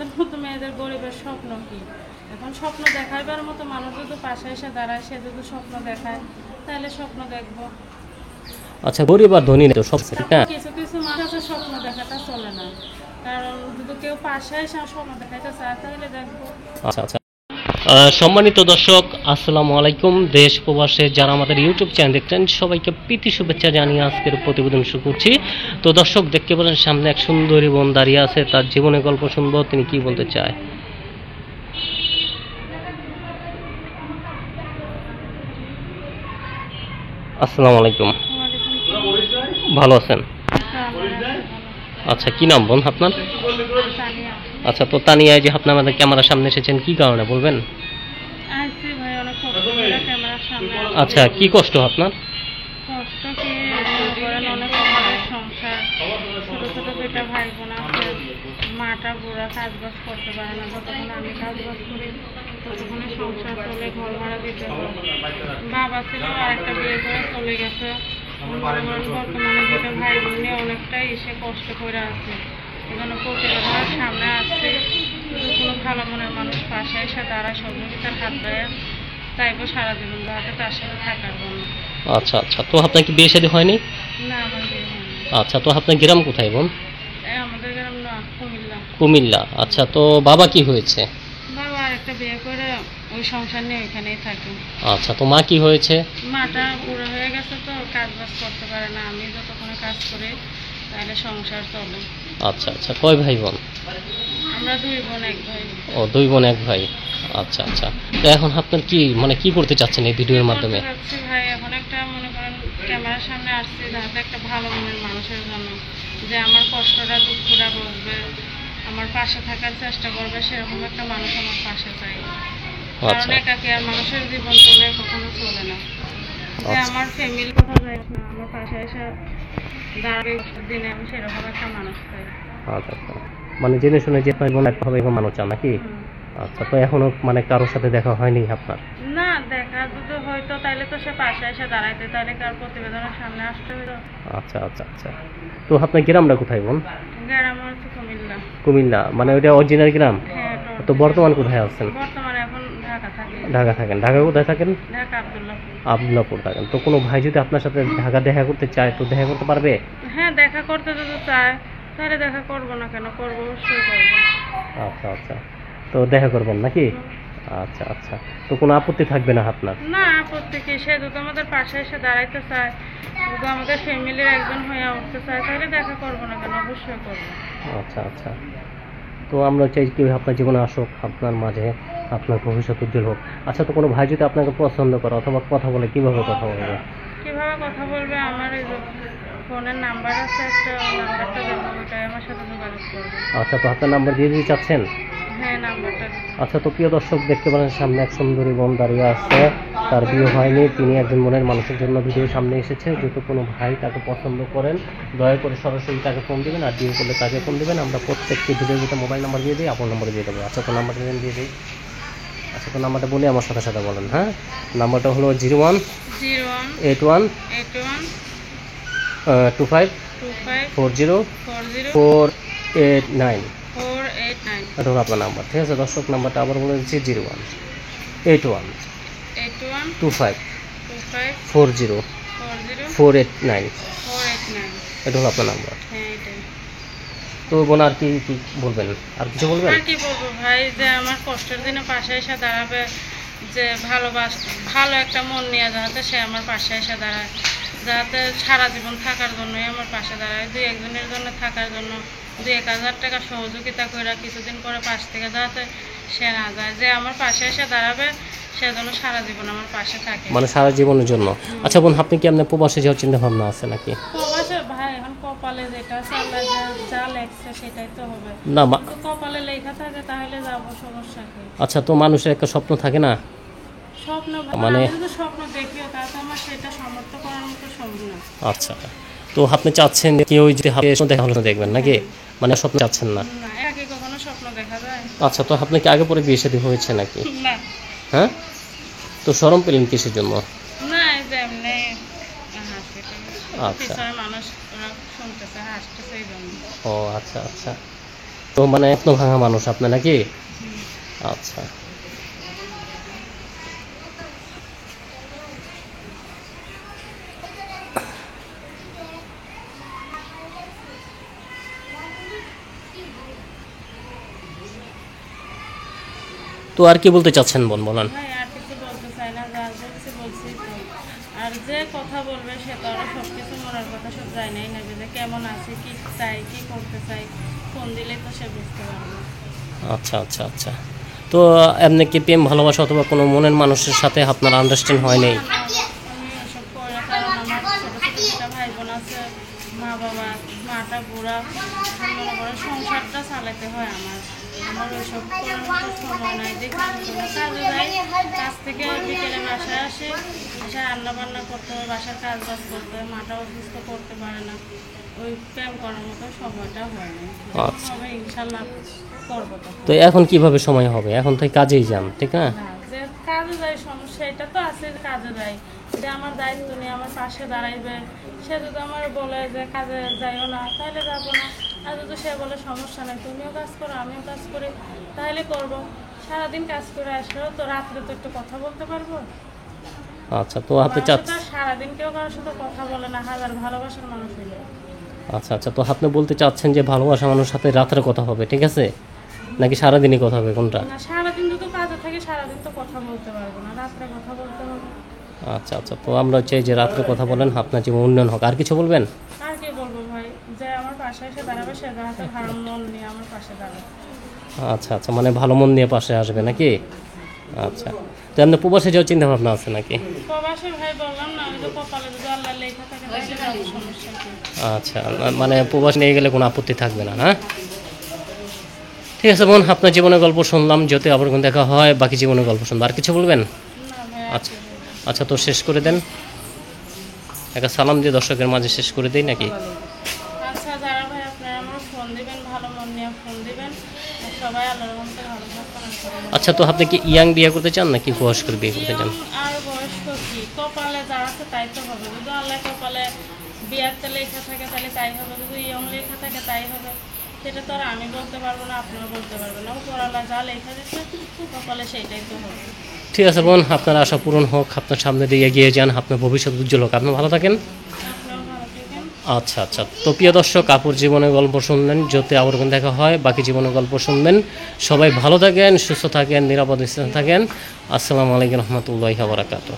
আমাদের মতো মেয়েদের গরিবের স্বপ্ন কি? এখন স্বপ্ন দেখাইবার মতো মানুষ যদি পাশে এসে দাঁড়ায়, সে যদি স্বপ্ন দেখায় তাহলে স্বপ্ন দেখবো। আচ্ছা, গরিব আর ধনী তো সব ঠিক না? কিছু কিছু মানুষের স্বপ্ন দেখাটা চলে না, কারণ যদি কেউ পাশে এসে স্বপ্ন দেখাইতে চায় তাহলে দেখবো। আচ্ছা আচ্ছা। সম্মানিত দর্শক, আসসালামু আলাইকুম। দেশ প্রবাসে যারা আমাদের ইউটিউব চ্যানেল দেখছেন সবাইকে প্রীতি শুভেচ্ছা জানিয়ে আজকের প্রতিবেদন শুরু করছি। তো দর্শক, দেখতে পেলেন সামনে এক সুন্দরী বোন দাঁড়িয়ে আছে, তার জীবনের গল্প শুনবো, তিনি কি বলতে চায়। আসসালামু আলাইকুম, ভালো আছেন? আচ্ছা, কি নাম বোন আপনার? আচ্ছা, তো তানিয়া, যে আপনি আমাদের ক্যামেরার সামনে এসেছেন কি কারণে বলবেন? আচ্ছা, কি কষ্ট আপনার? কষ্ট কি করেন, অনেক আমাদের সংসার, ছোট ছোট দুইটা ভাই বোন আছে, মাটা বুড়া, কাজবাজ করতে পারে না। যতক্ষণ আমি কাজবাজ করি ততক্ষণে সংসার চলে, ঘর ভাড়া দিতে হয়। বাবা ছিল আর একটা বিয়ে করে চলে গেছে। বর্তমানে দুটো ভাই বোন নিয়ে অনেকটাই এসে কষ্ট করে আছে। এজন্য প্রতিবেদনের সামনে আসছে, যদি কোনো ভালো মনের মানুষ পাশে এসে দাঁড়ায়, সহযোগিতার হাত দেয়, চাইবো সারা জীবন যাতে তার সাথে থাকার জন্য। আচ্ছা আচ্ছা, তো আপনার কি বিয়ে শাদী হয়নি? না, আমার বিয়ে হয়নি। আচ্ছা, তো আপনার গ্রাম কোথায় বোন? আমাদের গ্রাম না, কুমিল্লা। কুমিল্লা। আচ্ছা, তো বাবা কি হয়েছে? বাবা আরেকটা বিয়ে করে ওই সংসার নিয়ে ওইখানেই থাকে। আচ্ছা, তো মা কি হয়েছে? মাটা বুড়ো হয়ে গেছে, তো কাজ বাজ করতে পারে না। আমি যতক্ষণে কাজ করি তাহলে সংসার চলে। আচ্ছা আচ্ছা, কয় ভাই বোন? আমরা দুই বোন এক ভাই। ও, দুই বোন এক ভাই। আচ্ছা আচ্ছা, তো এখন আপনার কি মানে কি করতে চাচ্ছেন এই ভিডিওর মাধ্যমে? ভাই, এখন একটা মনে করেন ক্যামেরার সামনে আসছি যাতে একটা ভালো মনের মানুষের জন্য, যে আমার কষ্টটা দুঃখটা বুঝবে, আমার পাশে থাকার চেষ্টা করবে, সেরকম একটা মানুষ আমার পাশে চাই। কারণ একাকী আর মানুষের জীবন চলে, কখনো চলে না। যে আমার ফ্যামিলি কথা যায় না, আমার পাশে এসে দাঁড়াবে দিনে, আমি সেরকম একটা মানুষ চাই। আচ্ছা আচ্ছা, মানে জেনে শুনে যে ভাই বোন একটা হবে এরকম মানুষ চান নাকি? আচ্ছা, তো এখনো মানে কারোর সাথে দেখা হয়নি আপনার? না, দেখা যদি হয়তো তাইলে তো সে পাশে এসে দাঁড়াইতে, তাহলে কার প্রতিবেদনের সামনে আসতে হইতো। আচ্ছা আচ্ছা আচ্ছা, তো আপনার গ্রামটা কোথায় বোন? গ্রাম হচ্ছে কুমিল্লা। কুমিল্লা, মানে ওইটা অরিজিনাল গ্রাম? হ্যাঁ। তো বর্তমান কোথায় আছেন? বর্তমানে এখন ঢাকা থাকি। ঢাকা থাকেন? ঢাকা কোথায় থাকেন? ঢাকা আব্দুল্লাহপুর। আব্দুল্লাহপুর থাকেন। তো কোনো ভাই যদি আপনার সাথে ঢাকা দেখা করতে চায় তো দেখা করতে পারবে? হ্যাঁ, দেখা করতে যদি চায় তাহলে দেখা করবো না কেন, করবো, অবশ্যই করবো। আচ্ছা আচ্ছা, তো দেখা করবেন নাকি? আচ্ছা আচ্ছা, তো কোনো আপত্তি থাকবে না আপনার? না, আপত্তি কি, সে যদি আমাদের পাশে এসে দাঁড়াইতে চায়, যদি আমাদের ফ্যামিলির একজন হয়ে উঠতে চায় তাহলে দেখা করবো না কেন, অবশ্যই করবো। আচ্ছা আচ্ছা, তো আমরা চাই কেউ আপনার জীবনে আসুক, আপনার মাঝে আপনার ভবিষ্যৎ উজ্জ্বল হোক। আচ্ছা, তো কোনো ভাই যদি আপনাকে পছন্দ করে অথবা কথা বলে, কিভাবে কথা বলবে? কিভাবে কথা বলবে, আমার এই যে ফোনের নাম্বার আছে একটা, নাম্বারটা দেবো, ওটাই আমার সাথে যোগাযোগ করবে। আচ্ছা, তো আপনার নাম্বার দিয়ে দিতে চাচ্ছেন? হ্যাঁ, নাম্বারটা। আচ্ছা, তো প্রিয় দর্শক, দেখতে পারেন সামনে এক সুন্দরী বোন দাঁড়িয়ে আছে, তার বিয়ে হয়নি, তিনি একজন মনের মানুষের জন্য ভিডিও সামনে এসেছে। যদি কোনো ভাই তাকে পছন্দ করেন দয়া করে সরাসরি তাকে ফোন দিবেন, আর বিয়ে করলে তাকে ফোন দিবেন। আমরা প্রত্যেকটি ভিডিওর ভিতরে মোবাইল নাম্বার দিয়ে দিই, আপনার নাম্বার দিয়ে দেবো। আচ্ছা, তো নাম্বারটা দিয়ে দিই। আচ্ছা, তো নাম্বারটা বলে আমার সাথে সাথে বলেন। হ্যাঁ, নাম্বারটা হলো 018125404889। এটা হলো আপনার নাম্বার, ঠিক আছে দর্শক? নাম্বারটা আবার বলে দিচ্ছি, 018125404889। এটা হলো আপনার নাম্বার। তো বোন, আর কি কি বলবেন? আর কিছু বলবেন? আর কি বলবো ভাই, যে আমার কষ্টের দিনে পাশে এসে দাঁড়াবে, যে ভালো একটা মন নিয়ে যাতে সে আমার পাশে এসে দাঁড়ায়, যাতে সারা জীবন থাকার জন্যই আমার পাশে দাঁড়ায়। দুই একজনের জন্য থাকার জন্য 2-1000 টাকা সহযোগিতা করে কিছুদিন পরে পাশ থেকে যাতে সে না যায়, যে আমার পাশে এসে দাঁড়াবে সে যেন সারা জীবন আমার পাশে থাকে, মানে সারা জীবনের জন্য। আচ্ছা বোন, আপনি কি আপনার প্রবাসে যাওয়ার চিন্তা ভাবনা আছে নাকি? প্রবাসে ভাই, এখন কপালে যেটা আছে, আল্লাহ যা লেখছে সেটাই তো হবে। না, কপালে লেখা থাকে তাহলে যাবো, সমস্যা কি? আচ্ছা, তো মানুষের একটা স্বপ্ন থাকে না? স্বপ্ন মানে স্বপ্ন দেখিও, তাতে আমার সেটা সমর্থন করার মতো সম্ভব না। আচ্ছা, তো আপনি চাচ্ছেন কেউ যদি দেখা হলে দেখবেন নাকি? মানে স্বপ্ন চাচ্ছেন না? না, আগে কখনো স্বপ্ন দেখা যায়? আচ্ছা, তো আপনি কি আগে পরে বিয়ে শাদী হয়েছে নাকি? না। হ্যাঁ, তো শরম পেলেন কিসের জন্য? না, এই যে এমনি আচ্ছা, মানুষ শুনতেছে, হাসতেছে, এই জন্য। ও আচ্ছা আচ্ছা, তো মানে এত ভাঙা মানুষ আপনি নাকি? আচ্ছা। তো আর কি বলতে চাচ্ছেন বলেন। ভাই আর কিছু বলতে চাই না, যা বলছি বলছি তো। আর যে কথা বলবে সে তো আরো সব কিছু মরার কথা সব যায় নাই নেবে, যে কেমন আছে, কি চাই, কি করতে চাই, ফোন দিলেই তো সে বুঝতে পারবে। আচ্ছা আচ্ছা আচ্ছা। তো এমনি কি প্রেম ভালোবাসা অথবা কোনো মনের মানুষের সাথে আপনার আন্ডারস্ট্যান্ড হয় নাই? আমি ওসব করে, কারণ আমার ছোটো ছোটো দুটা ভাই বোন আছে, মা বাবা, মাটা বুড়া, এখন মনে করে সংসারটা চালাতে হয় আমার। আমার ওইসব করার মতো সময় নাই, দেখলাম কাজে যাই, কাজ থেকে বিকেলে বাসায় আসে, এসে রান্না বান্না করতে হয়, বাসার কাজ বাজ করতে হয়, মাটা অসুস্থ করতে পারে না, ওই প্রেম করার মতো সময়টা হয় না। আচ্ছা। হবে ইনশাল্লাহ করবো তখন। তো এখন কিভাবে সময় হবে? এখন তো কাজেই যান, ঠিক না? না, যে কাজে যাই সমস্যা এটা তো আছে, কাজে যাই, যে আমার দায়িত্ব নিয়ে আমার পাশে দাঁড়াইবে, সে যদি আমার বলে যে কাজে যাইও না তাহলে যাবো না, আর যদি সে বলে সমস্যা নাই তুমিও কাজ করো আমিও কাজ করি তাহলে করবো। সারাদিন কাজ করে আসলেও তো রাত্রে তো একটু কথা বলতে পারবো। আচ্ছা। তো আপনি মানুষ তো আর সারাদিন কেউ কারোর সাথে কথা বলে না, হাজার ভালোবাসার মানুষ হইলে। আচ্ছা আচ্ছা। তো আপনি বলতে চাচ্ছেন যে ভালোবাসা মানুষের সাথে রাত্রে কথা হবে, ঠিক আছে, নাকি সারাদিনই কথা হবে, কোনটা? না, সারাদিন যদি কাজে থাকে সারাদিন তো কথা বলতে পারবো না, রাত্রে কথা বলতে হবে। আচ্ছা আচ্ছা। তো আমরা চাই যে রাত্রে কথা বলেন, আপনার জীবন উন্নয়ন হোক। আর কিছু বলবেন? আর কি বলবো ভাই, যে আমার পাশে এসে দাঁড়াবে সে যাতে ভালো মন নিয়ে আমার পাশে দাঁড়াবে। আচ্ছা আচ্ছা, মানে ভালো মন নিয়ে পাশে আসবে নাকি? আচ্ছা। তো আপনি প্রবাসে যাওয়ার চিন্তা ভাবনা আছে নাকি? প্রবাসে ভাই বললাম না, ওই যে কপালে যদি আল্লাহ লেখা থাকে তাহলে যাবো, সমস্যা কি। আচ্ছা, মানে প্রবাস নিয়ে গেলে কোনো আপত্তি থাকবে না, না? ঠিক আছে বোন, আপনার জীবনের গল্প শুনলাম, যদি আবার কোনো দেখা হয় বাকি জীবনের গল্প শুনবো। আর কিছু বলবেন? না ভাই, আর আচ্ছা কি বলবো। আচ্ছা। তো শেষ করে দেন, একটা সালাম দিয়ে দর্শকের মাঝে শেষ করে দেই নাকি? আচ্ছা, যারা ভাই আপনারা আমার ফোন দিবেন, ভালো মন নিয়ে ফোন দিবেন, আর সবাই আল্লাহর রহমতে ভালো থাকবেন। আচ্ছা। তো আপনি কি ইয়াং বিয়ে করতে চান নাকি বয়স্ক বিয়ে করতে চান? আর বয়স্ক কি, কপালে যারা আছে তাই তো হবে। যদি আল্লাহ কপালে বিয়ারতে লেখা থাকে তাহলে তাই হবে, যদি ইয়ং লেখা থাকে তাই হবে। সেটা তো আর আমি বলতে পারবো না, আপনিও বলতে পারবেন না। উপর আল্লাহ যা লেখা দিচ্ছে কপালে সেইটাই তো হবে। ঠিক আছে বোন, আপনার আশা পূরণ হোক, আপনার সামনে দিয়ে এগিয়ে যান, আপনার ভবিষ্যৎ উজ্জ্বল হোক, আপনি ভালো থাকেন। আপনিও ভালো থাকেন। আচ্ছা আচ্ছা। তো প্রিয় দর্শক, আপুর জীবনের গল্প শুনলেন, যদি আবার কোনো দেখা হয় বাকি জীবনের গল্প শুনবেন। সবাই ভালো থাকেন, সুস্থ থাকেন, নিরাপদ স্থানে থাকেন। আসসালামু আলাইকুম রহমতুল্লাহি ওয়া বারাকাতুহু।